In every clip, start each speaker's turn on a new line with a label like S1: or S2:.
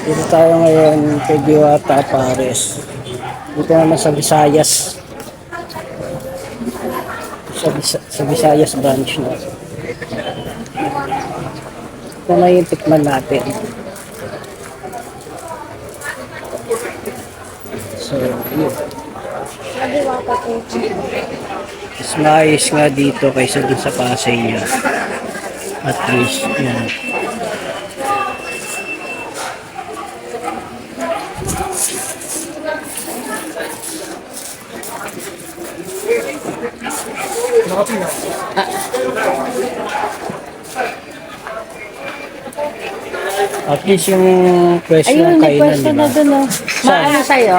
S1: Dito tayo ngayon kay Diwata Pares. Dito naman sa Visayas. Sa Visayas branch na. Ito na yung tikman natin. So, yun. Mas maayos nga dito kaysa dun sa Pasay niya. At least, yun. At least yung pwesto ng
S2: Ayun, may
S1: kainan,
S2: pwesto
S1: diba?
S2: na dun, oh. Maano sa'yo?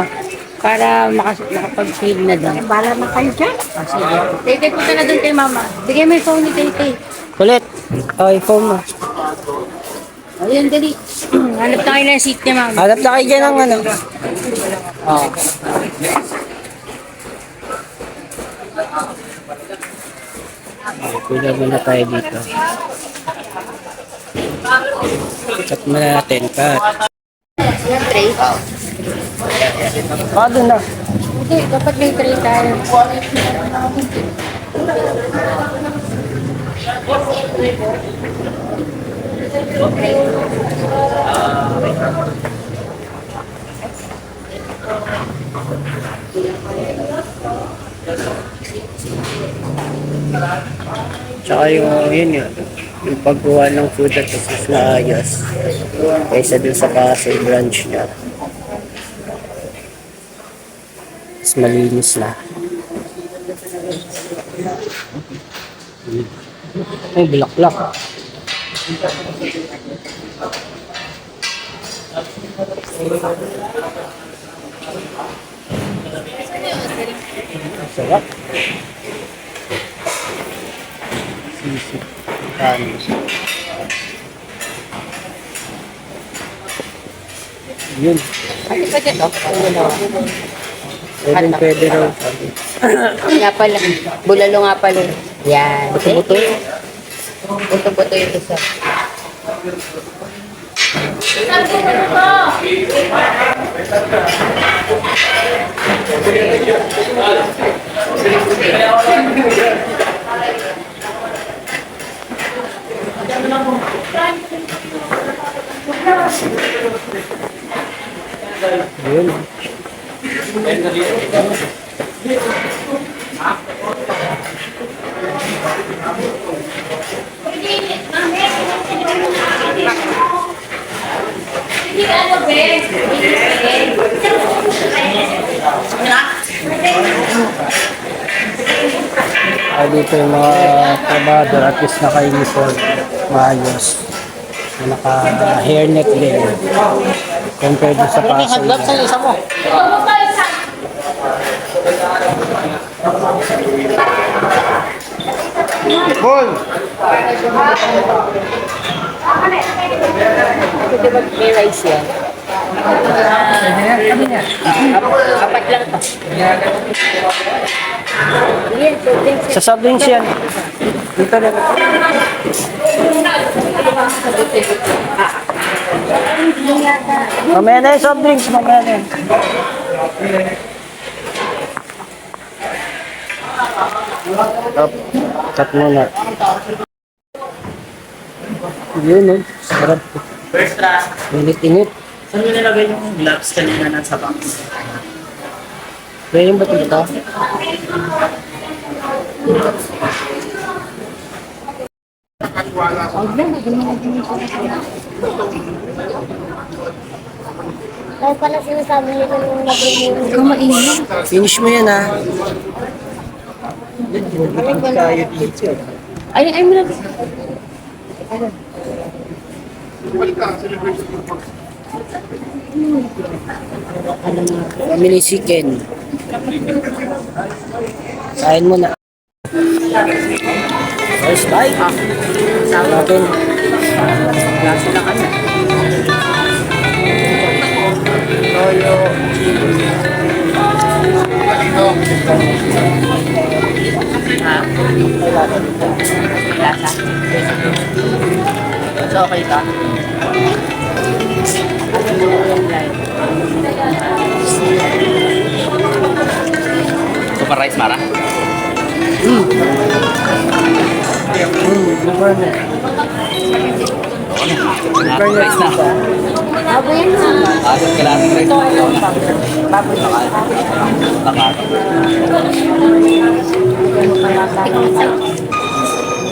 S2: Para makapag-feed na dun.
S3: Bala na kayo dyan.
S2: Sige. Tete, punta na dun kay mama. Bigay mo yung phone ni Tete.
S1: Kulit! Ay, phone mo.
S2: Ayun, dali. Hanap na kayo ng seat ni mama.
S1: Hanap na kayo dyan ng ano. Oh. Pila muna tayo dito. Cut muna natin. Cut.
S2: Yung tray?
S1: Doon na.
S2: Hindi, dapat may tray tayo.
S1: Tsaka yun yun. Yung pagkuha ng food at mas maayos. Kaysa dun sa Pasay branch niya. Mas malinis na. Ay, bulaklak. Sarap. Sisig. Kanin. Yun.
S2: Ano pa dyan?
S1: Pwede raw.
S2: Nga pala. Bulalo nga pala. Yan.
S1: Buto-buto.
S2: Buto-buto yung isa.
S1: Yun. Ay, dito yung mga trabador at least naka-uniform. Maayos. Naka-hairnet din. Compared sa Pasay.
S2: isa mo.
S1: Paul!
S2: Pwede ba may rice yan? Apat lang to. Yan, so drinks.
S1: Sa soft drinks yan. Dito na. Mamaya na yung soft drinks. Mamaya na yun. Stop. Cut muna. Yun eh. Sarap.
S4: Extra.
S1: Init-init.
S4: Saan mo nilagay yung gloves kanina na sa box?
S1: Pwede ba ito?
S3: Kaya pala sinasabi nila nung nabili mo.
S2: Ikaw mainit.
S1: Finish mo yan ha.
S2: Ay mo na.
S1: Family chicken. Kain mo na. First bite. Natin.
S2: Lasa lang ano.
S1: Toyo.
S2: Lasa. So, okay ka?
S4: Super rice, Mara? Super rice na.
S3: Abo yan ha.
S4: Agad ka natin rice.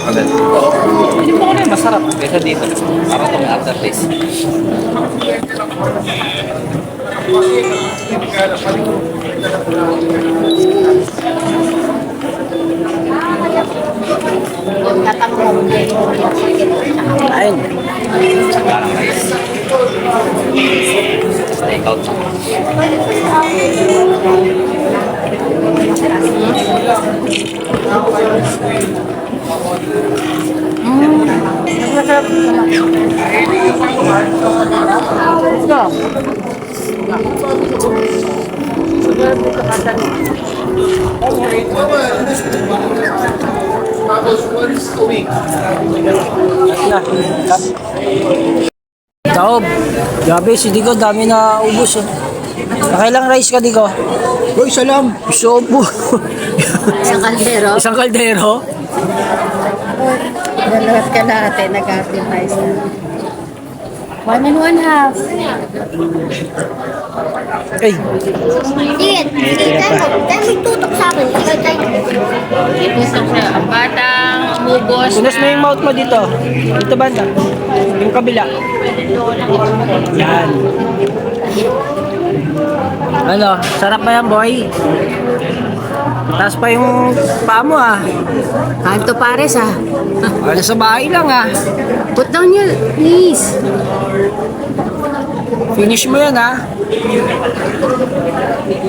S4: Hindi mo kami masarap kaysa dito. Para itong aftertaste.
S1: Ayun.
S4: Parang rice. Take out.
S1: Taob. Grabe, si Digo, dami na ubos. Oh. Nakailang rice ka, Digo? Uy, isa lang. Gusto po.
S2: Isang kaldero.
S1: Isang kaldero.
S2: Dalawat ka natin, nag-happy rice. 1 and 1 half.
S1: Ay,
S3: Sige, tayo magtutok sa akin.
S2: Itusok siya. Ang batang umubos
S1: punas mo yung mouth mo dito. Dito banda. Yung kabila. Yan. Ano, sarap ba yan, boy? Taas pa yung paa mo, ah.
S2: Kanto pares ah.
S1: Wala sa bahay lang, ah.
S2: Put down yun, please.
S1: Finish mo yan, ah.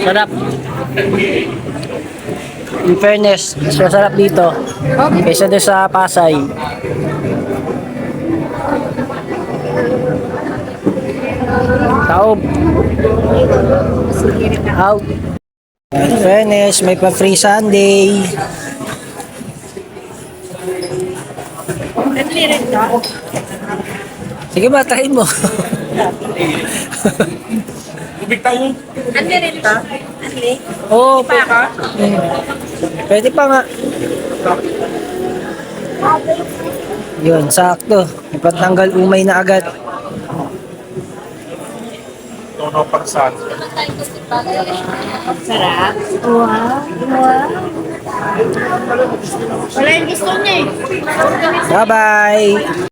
S1: Sarap. In fairness, mas masarap dito. Kaysa doon sa Pasay. Taob. Out. In fairness, may pa-free Sunday. Sige ba, try mo.
S2: Ano rin to?
S1: Oo, pwede pa nga. Yun, sakto. Ipatanggal umay na agad.
S2: Sarap.
S3: Wala yung gusto niya eh.
S1: Bye-bye!